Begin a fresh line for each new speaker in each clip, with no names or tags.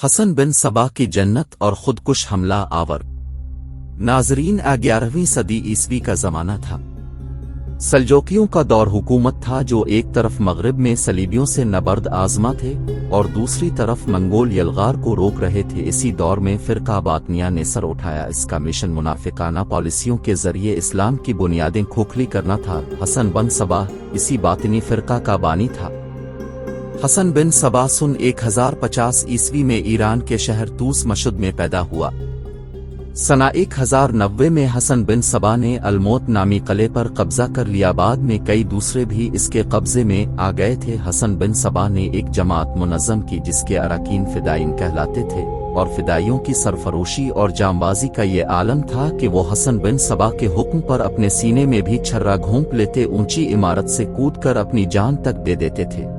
हसन बिन सबा की जन्नत और खुदकुश हमला आवर। नाजरीन, 11वीं सदी ईस्वी का जमाना था। सल्जोकियों का दौर हुकूमत था जो एक तरफ मगरिब में सलीबियों से नबर्द आजमा थे और दूसरी तरफ मंगोल यलगार को रोक रहे थे। इसी दौर में फिरका बातनिया ने सर उठाया। इसका मिशन मुनाफिकाना पॉलिसियों के जरिए इस्लाम की बुनियादें खोखली करना था। हसन बिन सबा इसी बातनी फिरका का बानी था। हसन बिन सबा सन 1050 ईस्वी में ईरान के शहर तूस मशुद में पैदा हुआ। सना 1090 में हसन बिन सबा ने अलमोत नामी किले पर कब्जा कर लिया। बाद में कई दूसरे भी इसके कब्जे में आ गए थे। हसन बिन सबा ने एक जमात मुनज़्ज़म की जिसके अरकान फिदाइन कहलाते थे और फिदाइयों की सरफरोशी और जांबाजी का ये आलम था कि वो हसन बिन सबा के हुक्म पर अपने सीने में भी छर्रा घोंप लेते, ऊंची इमारत से कूदकर अपनी जान तक दे देते थे।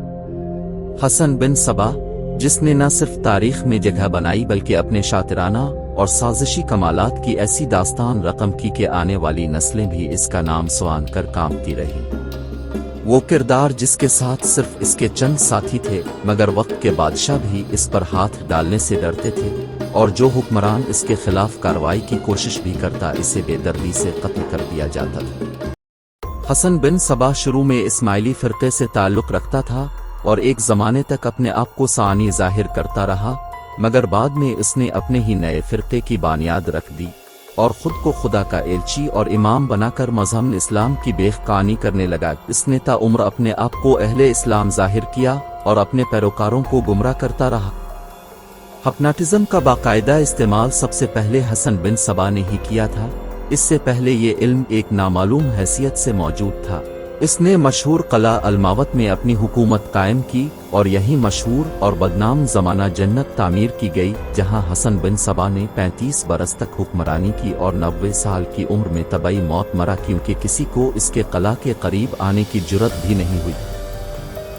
हसन बिन सबा, जिसने न सिर्फ तारीख में जगह बनाई बल्कि अपने शातिराना और साजिशी कमालात की ऐसी दास्तान रकम की कि आने वाली नस्लें भी इसका नाम सुआन कर कामती रही। वो किरदार जिसके साथ सिर्फ इसके चंद साथी थे, मगर वक्त के बादशाह भी इस पर हाथ डालने से डरते थे और जो हुक्मरान इसके खिलाफ कार्रवाई की कोशिश भी करता, इसे बेदर्दी से कत्ल कर दिया जाता था। हसन बिन सबा शुरू में इस्माइली फिरके से ताल्लुक़ रखता था और एक ज़माने तक अपने आप को सानी जाहिर करता रहा, मगर बाद में उसने अपने ही नए फिरके की बुनियाद रख दी और ख़ुद को खुदा का एलची और इमाम बनाकर मज़हब इस्लाम की बेख़कानी करने लगा। इसने ताउम्र अपने आप को अहले इस्लाम जाहिर किया और अपने पैरोकारों को गुमराह करता रहा। हिप्नोटिज़म का बाकायदा इस्तेमाल सबसे पहले हसन बिन सबा ने ही किया था। इससे पहले ये इल्म एक नामालूम हैसियत से मौजूद था। इसने मशहूर किला अलमावत में अपनी हुकूमत कायम की और यही मशहूर और बदनाम ज़माना जन्नत तामीर की गई, जहां हसन बिन सबा ने 35 बरस तक हुक्मरानी की और 90 साल की उम्र में तबाही मौत मरा, क्योंकि किसी को इसके किला के करीब आने की जुर्रत भी नहीं हुई।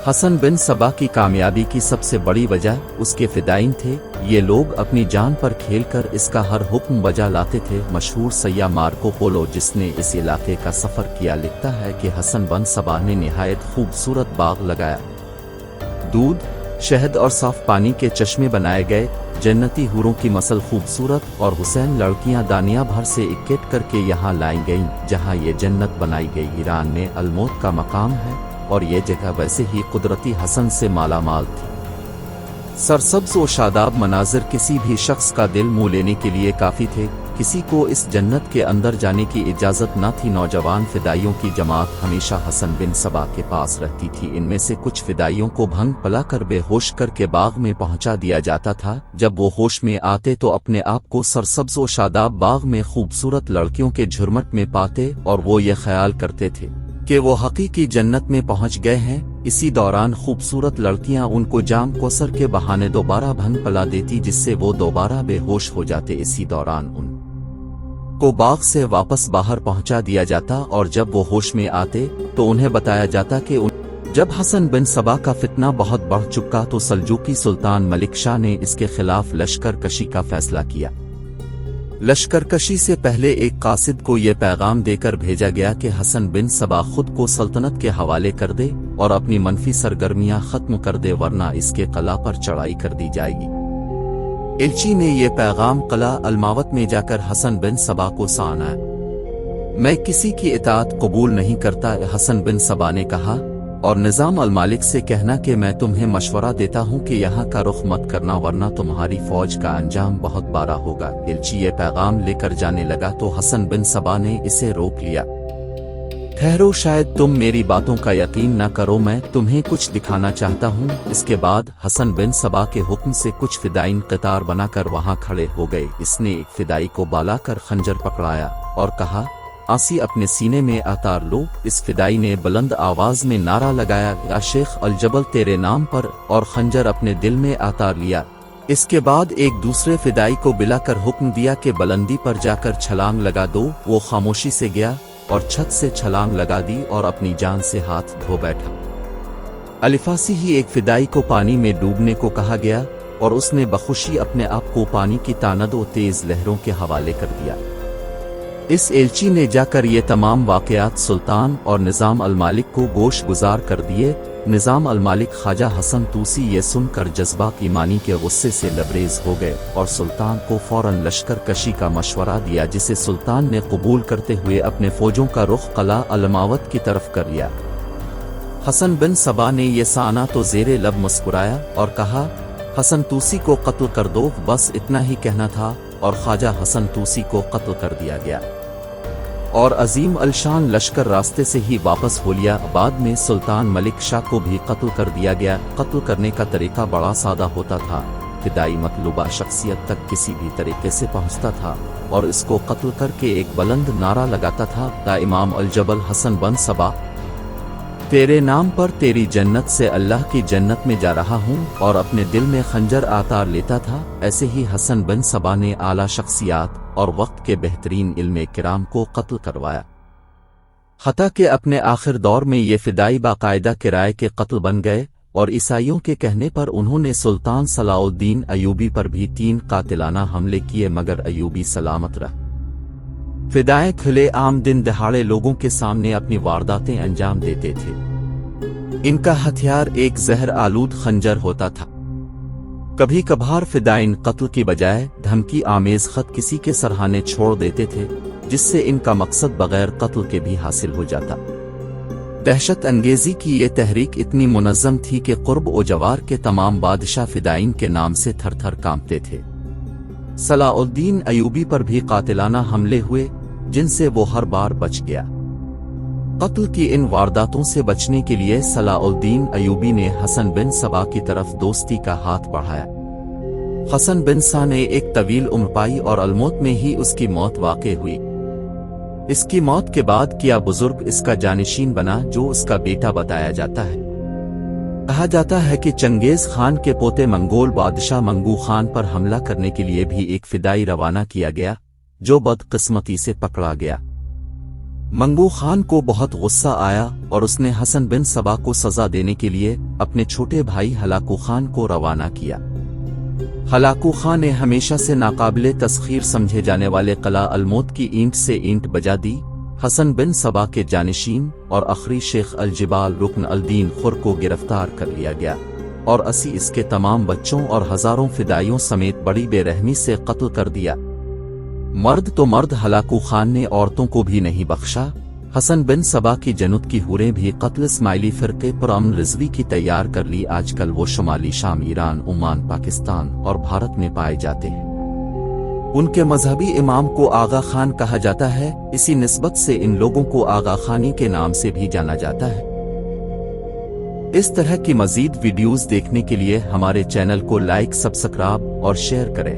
हसन बिन सबा की कामयाबी की सबसे बड़ी वजह उसके फिदाइन थे। ये लोग अपनी जान पर खेलकर इसका हर हुक्म बजा लाते थे। मशहूर सय्याह मार्को पोलो, जिसने इस इलाके का सफ़र किया, लिखता है कि हसन बिन सबा ने निहायत खूबसूरत बाग लगाया, दूध, शहद और साफ पानी के चश्मे बनाए गए, जन्नती हूरों की मसल खूबसूरत और हुसैन लड़कियां दानिया भर से इकट्ठ करके यहाँ लाई गईं, जहाँ ये जन्नत बनाई गई। ईरान में अलमोत का मकाम है और ये जगह वैसे ही कुदरती हसन से मालामाल थी। सरसब्ज़ व शादाब मनाजिर किसी भी शख्स का दिल मोह लेने के लिए काफ़ी थे। किसी को इस जन्नत के अंदर जाने की इजाज़त न थी। नौजवान फिदाइयों की जमात हमेशा हसन बिन सबा के पास रहती थी। इनमें से कुछ फिदाइयों को भंग पलाकर बेहोश करके बाग में पहुंचा दिया जाता था। जब वो होश में आते तो अपने आप को सरसब्ज़ व शादाब बाग में खूबसूरत लड़कियों के झुरमट में पाते और वो ये ख्याल करते थे कि वो हकीकी जन्नत में पहुंच गए हैं। इसी दौरान खूबसूरत लड़कियां उनको जाम कोसर के बहाने दोबारा भंग पला देती, जिससे वो दोबारा बेहोश हो जाते। इसी दौरान उनको बाग से वापस बाहर पहुंचा दिया जाता और जब वो होश में आते तो उन्हें बताया जाता कि जब हसन बिन सबा का फितना बहुत बढ़ चुका तो सल्जूकी सुल्तान मलिक शाह ने इसके खिलाफ लश्कर कशी का फैसला किया। लश्करकशी से पहले एक कासिद को यह पैगाम देकर भेजा गया कि हसन बिन सबा खुद को सल्तनत के हवाले कर दे और अपनी मनफी सरगर्मियां खत्म कर दे, वरना इसके किला पर चढ़ाई कर दी जाएगी। एलची ने यह पैगाम किला अलमावत में जाकर हसन बिन सबा को सुनाया। मैं किसी की इताअत कबूल नहीं करता, हसन बिन सबा ने कहा, और निज़ाम अल मालिक से कहना कि मैं तुम्हें मशवरा देता हूं कि यहाँ का रुख मत करना, वरना तुम्हारी फौज का अंजाम बहुत बारा होगा। एलची ये पैगाम लेकर जाने लगा तो हसन बिन सबा ने इसे रोक लिया। ठहरो, शायद तुम मेरी बातों का यकीन न करो, मैं तुम्हें कुछ दिखाना चाहता हूँ। इसके बाद हसन बिन सबा के हुक्म से कुछ फिदाइन कतार बनाकर वहाँ खड़े हो गए। इसने एक फिदाई को बालाकर खंजर पकड़ाया और कहा, आसी अपने सीने में आतार लो। इस फिदाई ने बुलंद आवाज में नारा लगाया, या शेख अल जबल तेरे नाम पर, और खंजर अपने दिल में आतार लिया। इसके बाद एक दूसरे फिदाई को बिलाकर हुक्म दिया कि बुलंदी पर जाकर छलांग लगा दो। वो खामोशी से गया और छत से छलांग लगा दी और अपनी जान से हाथ धो बैठा। अलिफासी ही एक फिदाई को पानी में डूबने को कहा गया और उसने बखुशी अपने आप को पानी की तानद और तेज लहरों के हवाले कर दिया। इस एलची ने जाकर ये तमाम वाक़यात सुल्तान और निज़ाम अल मालिक को गोश गुजार कर दिए। نظام المالک خواجہ حسن توسی یہ سن کر جذبہ ایمانی کے غصے سے لبریز ہو گئے اور سلطان کو فوراً لشکر کشی کا مشورہ دیا، جسے سلطان نے قبول کرتے ہوئے اپنے فوجوں کا رخ قلعہ الماوت کی طرف کر لیا۔ حسن بن صبا نے یہ سانا تو زیر لب مسکرایا اور کہا، حسن توسی کو قتل کر دو۔ بس اتنا ہی کہنا تھا اور خواجہ حسن توسی کو قتل کر دیا گیا اور عظیم الشان لشکر راستے سے ہی واپس ہو لیا۔ بعد میں سلطان ملک شاہ کو بھی قتل کر دیا گیا۔ قتل کرنے کا طریقہ بڑا سادہ ہوتا تھا، فدائی مطلوبہ شخصیت تک کسی بھی طریقے سے پہنچتا تھا اور اس کو قتل کر کے ایک بلند نعرہ لگاتا تھا، تا امام الجبل حسن بن صبا، تیرے نام پر تیری جنت سے اللہ کی جنت میں جا رہا ہوں، اور اپنے دل میں خنجر آتار لیتا تھا۔ ایسے ہی حسن بن صبا نے اعلیٰ شخصیات اور وقت کے بہترین علم کرام کو قتل کروایا، حتیٰ کہ اپنے آخر دور میں یہ فدائی باقاعدہ کرائے کے قتل بن گئے، اور عیسائیوں کے کہنے پر انہوں نے سلطان صلاح الدین ایوبی پر بھی 3 قاتلانہ حملے کیے، مگر ایوبی سلامت رہا۔ فدائے کھلے عام دن دہاڑے لوگوں کے سامنے اپنی وارداتیں انجام دیتے تھے۔ ان کا ہتھیار ایک زہر آلود خنجر ہوتا تھا۔ کبھی کبھار فدائین قتل کی بجائے دھمکی آمیز خط کسی کے سرہانے چھوڑ دیتے تھے، جس سے ان کا مقصد بغیر قتل کے بھی حاصل ہو جاتا۔ دہشت انگیزی کی یہ تحریک اتنی منظم تھی کہ قرب و جوار کے تمام بادشاہ فدائین کے نام سے تھر تھر کانپتے تھے۔ صلاح الدین ایوبی پر بھی قاتلانہ حملے ہوئے، جن سے وہ ہر بار بچ گیا۔ قتل کی ان وارداتوں سے بچنے کے لیے صلاح الدین ایوبی نے حسن بن صبا کی طرف دوستی کا ہاتھ بڑھایا۔ حسن بن صبا نے ایک طویل عمر پائی اور الموت میں ہی اس کی موت واقع ہوئی۔ اس کی موت کے بعد کیا بزرگ اس کا جانشین بنا، جو اس کا بیٹا بتایا جاتا ہے۔ کہا جاتا ہے کہ چنگیز خان کے پوتے منگول بادشاہ منگو خان پر حملہ کرنے کے لیے بھی ایک فدائی روانہ کیا گیا، جو بدقسمتی سے پکڑا گیا۔ منگو خان کو بہت غصہ آیا اور اس نے حسن بن صبا کو سزا دینے کے لیے اپنے چھوٹے بھائی ہلاکو خان کو روانہ کیا۔ ہلاکو خان نے ہمیشہ سے ناقابل تسخیر سمجھے جانے والے قلعہ الموت کی اینٹ سے اینٹ بجا دی۔ حسن بن صبا کے جانشین اور اخری شیخ الجبال رکن الدین خور کو گرفتار کر لیا گیا اور 80 اس کے تمام بچوں اور ہزاروں فدائیوں سمیت بڑی بے رحمی سے قتل کر دیا۔ مرد تو مرد، ہلاکو خان نے عورتوں کو بھی نہیں بخشا۔ حسن بن صبا کی جنت کی حوریں بھی قتل اسماعیلی فرقے پر امن رضوی کی تیار کر لی۔ آج کل وہ شمالی شام، ایران، عمان، پاکستان اور بھارت میں پائے جاتے ہیں۔ ان کے مذہبی امام کو آغا خان کہا جاتا ہے، اسی نسبت سے ان لوگوں کو آغا خانی کے نام سے بھی جانا جاتا ہے۔ اس طرح کی مزید ویڈیوز دیکھنے کے لیے ہمارے چینل کو لائک، سبسکرائب اور شیئر کریں۔